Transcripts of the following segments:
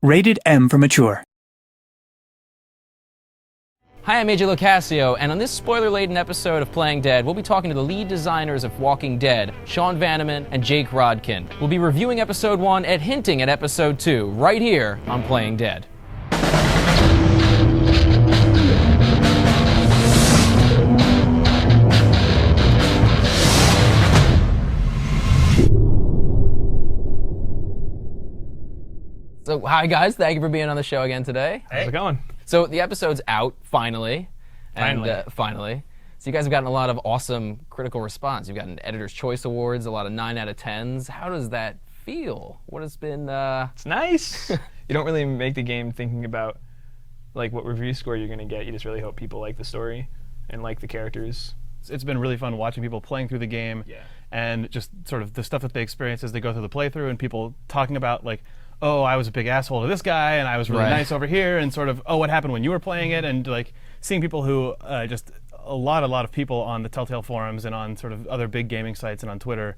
Rated M for mature. Hi, I'm AJ LoCascio, and on this spoiler-laden episode of Playing Dead, we'll be talking to the lead designers of Walking Dead, Sean Vanaman and Jake Rodkin. We'll be reviewing Episode 1 and hinting at Episode 2, right here on Playing Dead. So, hi guys, thank you for being on the show again today. Hey. How's it going? So the episode's out, finally. Finally. So you guys have gotten a lot of awesome critical response. You've gotten Editor's Choice Awards, a lot of 9 out of 10s. How does that feel? What has been, It's nice. You don't really make the game thinking about like what review score you're gonna get. You just really hope people like the story and like the characters. It's been really fun watching people playing through the game and just sort of the stuff that they experience as they go through the playthrough, and people talking about like, oh, I was a big asshole to this guy, and I was really nice over here, and sort of, oh, what happened when you were playing it, and like seeing people who just a lot of people on the Telltale forums and on sort of other big gaming sites and on Twitter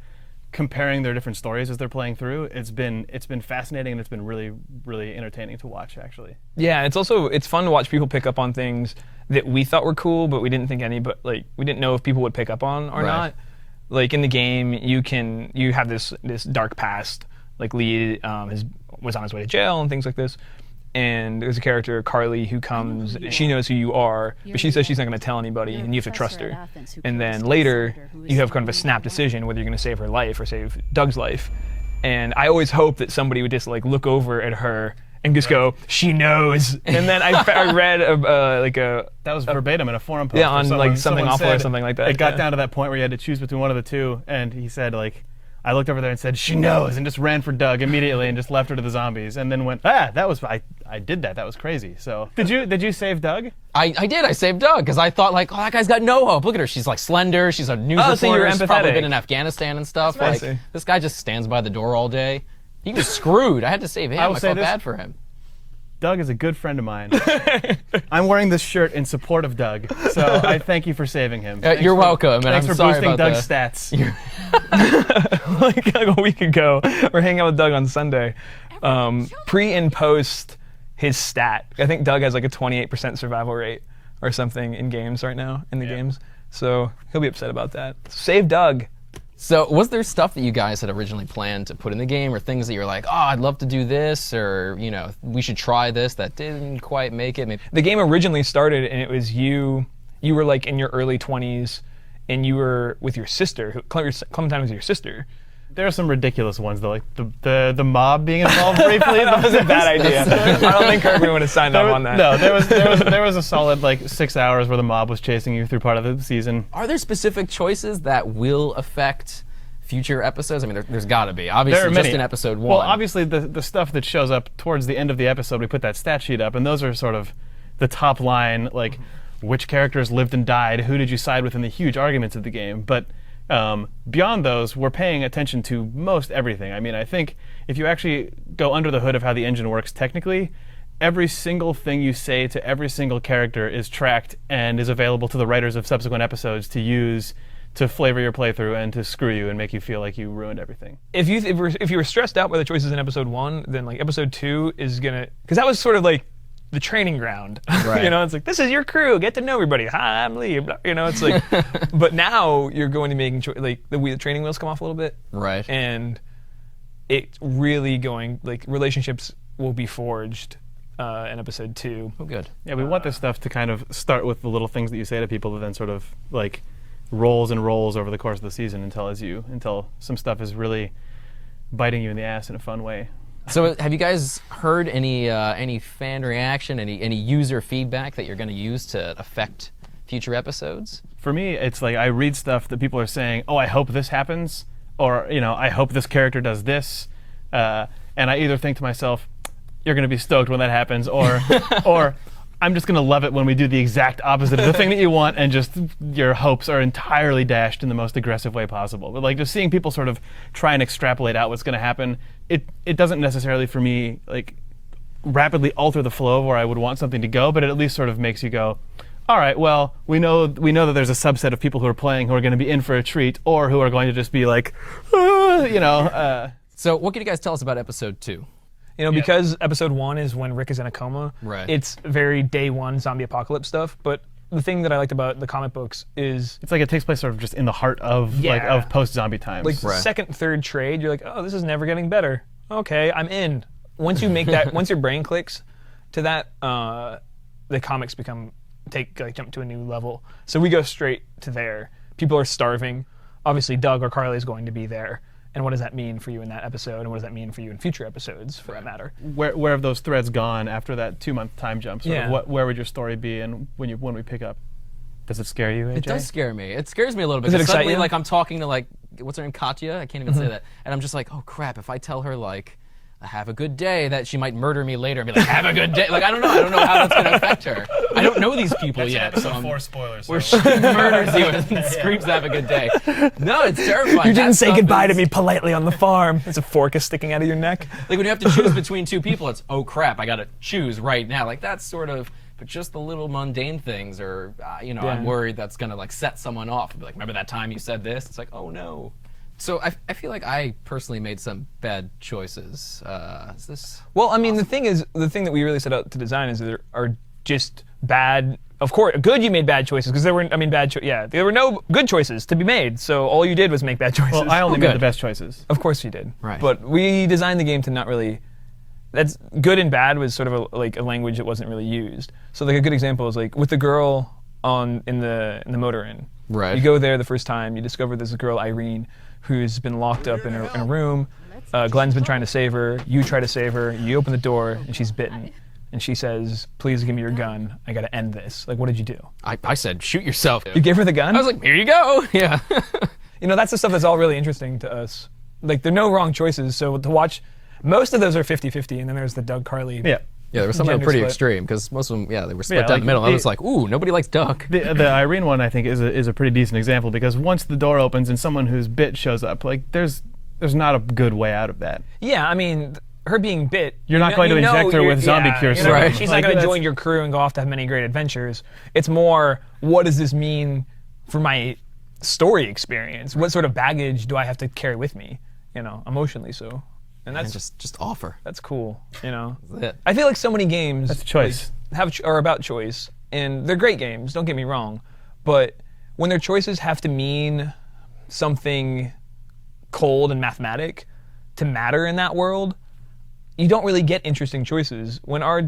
comparing their different stories as they're playing through. It's been fascinating, and it's been really, really entertaining to watch, actually. Yeah, it's fun to watch people pick up on things that we thought were cool, but we didn't think we didn't know if people would pick up on or not. Like in the game, you have this dark past. Like Lee was on his way to jail and things like this. And there's a character, Carly, who comes, she knows who you are, but she says she's not going to tell anybody, and you have to trust her. And then later, you have kind of a snap decision whether you're going to save her life or save Doug's life. And I always hope that somebody would just like look over at her and just go, she knows. And then I read that was verbatim in a forum post. Yeah, on like something awful or something like that. It got down to that point where you had to choose between one of the two, and he said like, I looked over there and said, she knows, and just ran for Doug immediately and just left her to the zombies, and then went, I did that. That was crazy. So did you save Doug? I did. I saved Doug because I thought like, oh, that guy's got no hope. Look at her. She's like slender. She's a news reporter. So you're She's empathetic. Probably been in Afghanistan and stuff. That's like nice. this guy just stands by the door all day. He was screwed. I had to save him. I felt bad for him. Doug is a good friend of mine. I'm wearing this shirt in support of Doug, so I thank you for saving him. You're welcome, and thanks I'm for sorry boosting about Doug's stats. like a week ago, we're hanging out with Doug on Sunday. Pre and post his stat, I think Doug has like a 28% survival rate or something in games right now, in the games. So he'll be upset about that. Save Doug. So was there stuff that you guys had originally planned to put in the game, or things that you're like, oh, I'd love to do this, or we should try this that didn't quite make it? Maybe. The game originally started, and it was you were like in your early 20s, and you were with your sister. Clementine was your sister. There are some ridiculous ones though, like the mob being involved briefly. That was a bad idea. I don't think Kirby would have signed up on that. No, there was a solid like 6 hours where the mob was chasing you through part of the season. Are there specific choices that will affect future episodes? I mean, there's got to be. Obviously, there are just many. in episode 1. Well, obviously the stuff that shows up towards the end of the episode, we put that stat sheet up, and those are sort of the top line, like which characters lived and died, who did you side with in the huge arguments of the game. But beyond those, we're paying attention to most everything. I mean, I think if you actually go under the hood of how the engine works technically, every single thing you say to every single character is tracked and is available to the writers of subsequent episodes to use to flavor your playthrough and to screw you and make you feel like you ruined everything. If you were stressed out by the choices in episode 1, then like episode 2 is gonna, because that was sort of like the training ground. Right. It's like, this is your crew, get to know everybody. Hi, I'm Lee. It's like, but now you're going to making like the training wheels come off a little bit. Right. And it's really going, like relationships will be forged in episode 2. Oh, good. Yeah, we want this stuff to kind of start with the little things that you say to people that then sort of like rolls and rolls over the course of the season until some stuff is really biting you in the ass in a fun way. So have you guys heard any fan reaction, any user feedback that you're going to use to affect future episodes? For me, it's like I read stuff that people are saying, oh, I hope this happens, or I hope this character does this, and I either think to myself, you're going to be stoked when that happens, or I'm just going to love it when we do the exact opposite of the thing that you want, and just your hopes are entirely dashed in the most aggressive way possible. But like just seeing people sort of try and extrapolate out what's going to happen, it doesn't necessarily for me like rapidly alter the flow of where I would want something to go, but it at least sort of makes you go, all right, well, we know that there's a subset of people who are playing who are going to be in for a treat, or who are going to just be like, So what can you guys tell us about episode 2? You know, because episode 1 is when Rick is in a coma. Right. It's very day 1 zombie apocalypse stuff. But the thing that I liked about the comic books is It's like it takes place sort of just in the heart of of post-zombie times. like the second, third trade. You're like, oh, this is never getting better. Okay, I'm in. Once you make that, once your brain clicks to that, the comics jump to a new level. So we go straight to there. People are starving. Obviously, Doug or Carly is going to be there. And what does that mean for you in that episode? And what does that mean for you in future episodes, for that matter? Where have those threads gone after that 2-month time jump? Sort of where would your story be, and when we pick up? Does it scare you, AJ? It does scare me. It scares me a little bit. Does it 'cause excite suddenly, you? like, I'm talking to, like, what's her name, Katya? I can't even say that. And I'm just like, oh crap! If I tell her like, have a good day, that she might murder me later and be like, have a good day. Like, I don't know how that's gonna affect her. I don't know these people yet. So I'm, spoilers. where she murders you and screams, have a good day. No, it's terrifying. You didn't That say stuff goodbye to is- me politely on the farm. There's a fork is sticking out of your neck. Like when you have to choose between two people, it's, oh crap, I gotta choose right now. Like that's sort of, but just the little mundane things, or I'm worried that's gonna like set someone off. Be like, remember that time you said this? It's like, oh no. So I feel like I personally made some bad choices. Is this? Well, I mean, the thing that we really set out to design is there are just bad. Of course, good. You made bad choices because there were. I mean, there were no good choices to be made. So all you did was make bad choices. Well, I only made the best choices. Of course you did. Right. But we designed the game to not really. That's good and bad was sort of a language that wasn't really used. So like a good example is like with the girl in the motor inn. Right. You go there the first time, you discover there's a girl, Irene, who's been locked up in a room. Glenn's been trying to save her. You try to save her. You open the door and she's bitten. And she says, please give me your gun. I gotta end this. Like, what did you do? I said, shoot yourself. You gave her the gun? I was like, here you go. Yeah. That's the stuff that's all really interesting to us. Like, there are no wrong choices. So to watch, most of those are 50-50. And then there's the Doug Carly. Yeah. Yeah, there was some that were pretty split. extreme because most of them, they were split Yeah, down like the middle. I the- was like, ooh, nobody likes Doug. The Irene one, I think, is a pretty decent example because once the door opens and someone who's bit shows up, like there's not a good way out of that. Yeah, I mean, her being bit. You're not going to inject her with zombie cure you know, Right. She's Like, not going to that's- join your crew and go off to have many great adventures. It's more, what does this mean for my story experience? What sort of baggage do I have to carry with me? Emotionally so. And And that's just offer. that's cool. That's it. I feel like so many games That's a choice. are about choice, and they're great games. Don't get me wrong, but when their choices have to mean something cold and mathematic to matter in that world, you don't really get interesting choices. When our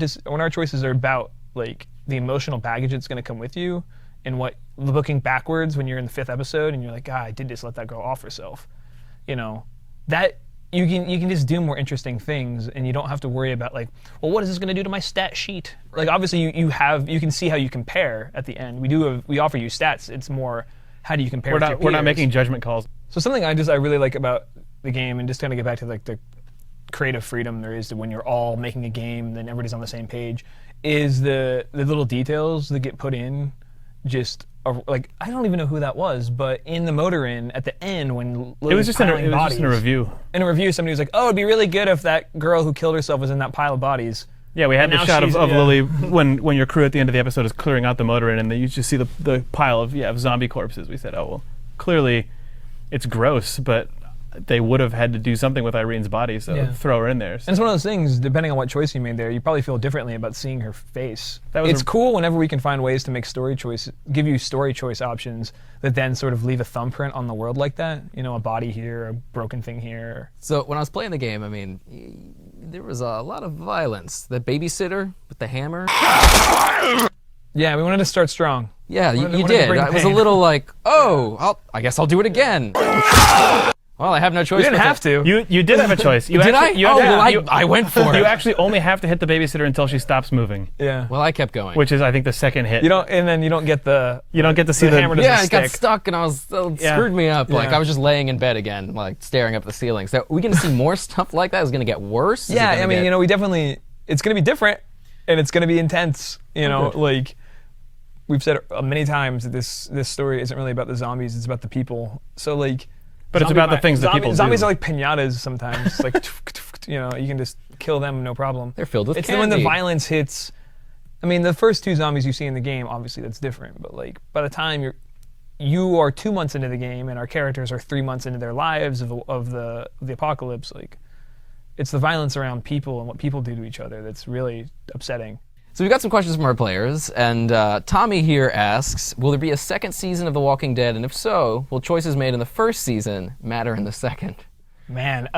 choices are about like the emotional baggage that's going to come with you, and what looking backwards when you're in the 5th episode and you're like, I did just let that girl off herself, that. You can just do more interesting things, and you don't have to worry about like, well, what is this going to do to my stat sheet? Like obviously you can see how you compare at the end. We offer you stats. It's more how do you compare? We're with not your peers. making judgment calls. So something I really like about the game, and just kind of get back to like the creative freedom there is to when you're all making a game, then everybody's on the same page, is the little details that get put in. Just like I don't even know who that was, but in the motor inn at the end when It was just in a review. In a review, somebody was like, "Oh, it'd be really good if that girl who killed herself was in that pile of bodies." Yeah, we had And the now shot she's- of yeah. Lily when your crew at the end of the episode is clearing out the motor inn, and then you just see the pile of zombie corpses. We said, oh well, clearly it's gross, but they would have had to do something with Irene's body, so Yeah. throw her in there. And it's one of those things, depending on what choice you made there, you probably feel differently about seeing her face. That was It's cool whenever we can find ways to make give you story choice options that then sort of leave a thumbprint on the world like that. A body here, a broken thing here. So when I was playing the game, I mean, there was a lot of violence. The babysitter with the hammer. Yeah, we wanted to start strong. Yeah, you wanted to did. bring I was a pain. little like, I guess I'll do it again. Well, I have no choice. You didn't but have to. You did have a choice. You Did actually, I? You Well, you- I went for You it. actually only have to hit the babysitter until she stops moving, Yeah. Well, I kept going. which is I think the second hit. And then you don't get the You don't get to see the hammer doesn't yeah, it got stick. stuck and it Yeah. screwed me up. Like Yeah. I was just laying in bed again, like staring up at the ceiling. So we gonna see more stuff like that? Is it gonna get worse? Is it Yeah, gonna I mean, get- we definitely, it's going to be different and it's going to be intense. Like we've said many times that this story isn't really about the zombies, it's about the people. So like, But it's about the things that people do. Zombies are like pinatas sometimes. Like, you can just kill them, no problem. They're filled with It's candy. when the violence hits. I mean, the first 2 zombies you see in the game, obviously that's different. But like, by the time you are 2 months into the game and our characters are 3 months into their lives of the apocalypse, like, it's the violence around people and what people do to each other that's really upsetting. So we've got some questions from our players, and Tommy here asks, will there be a second season of The Walking Dead, and if so, will choices made in the first season matter in the second? Man,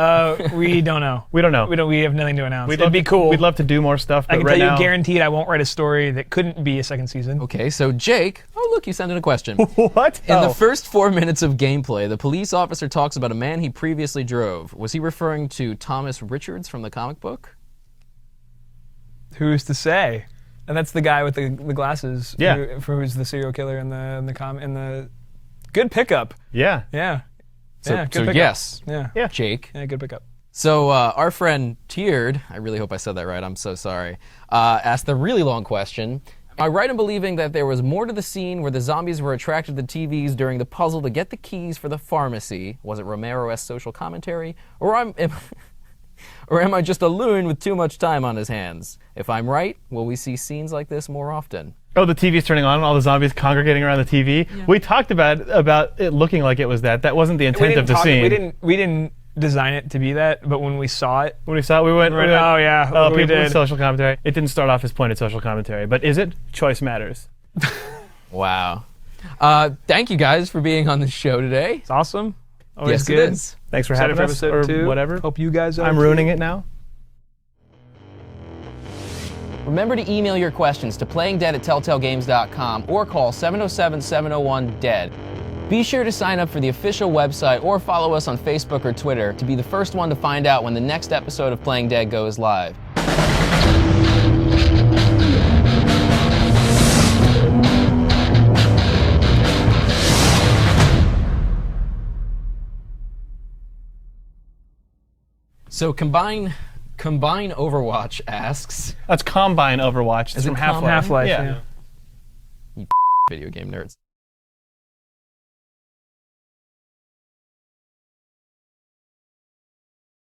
we don't know. We don't know. We have nothing to announce. It'd It'd be cool. We'd love to do more stuff, but I can right tell now, you guaranteed I won't write a story that couldn't be a second season. Okay, so Jake, oh look, you sent in a question. What? In the first 4 minutes of gameplay, the police officer talks about a man he previously drove. Was he referring to Thomas Richards from the comic book? Who's to say? And that's the guy with the glasses. Yeah. Who's the serial killer in the good pickup. Yeah. Yeah. So, yeah, good so pickup. yes, Yeah. Jake. Yeah, good pickup. So our friend Tiered, I really hope I said that right, I'm so sorry, asked the really long question. Am I right in believing that there was more to the scene where the zombies were attracted to TVs during the puzzle to get the keys for the pharmacy? Was it Romero-esque social commentary? Or am I just a loon with too much time on his hands? If I'm right, will we see scenes like this more often? Oh, the TV's turning on and all the zombies congregating around the TV? Yeah. We talked about it looking like it was that. That wasn't the intent of the scene. We didn't design it to be that, but when we saw it, we went, oh yeah, oh, we people did. with social commentary. It didn't start off as pointed social commentary, but is it? Choice matters. Wow. Thank you guys for being on the show today. It's awesome. Always yes, good. It is. Thanks for having us, episode or 2. whatever. Hope you guys are I'm ruining it now. Remember to email your questions to playingdead@telltalegames.com or call 707-701-DEAD. Be sure to sign up for the official website or follow us on Facebook or Twitter to be the first one to find out when the next episode of Playing Dead goes live. So Combine Overwatch asks... That's Combine Overwatch. It's from Half-Life. Half-Life, yeah. Video game nerds.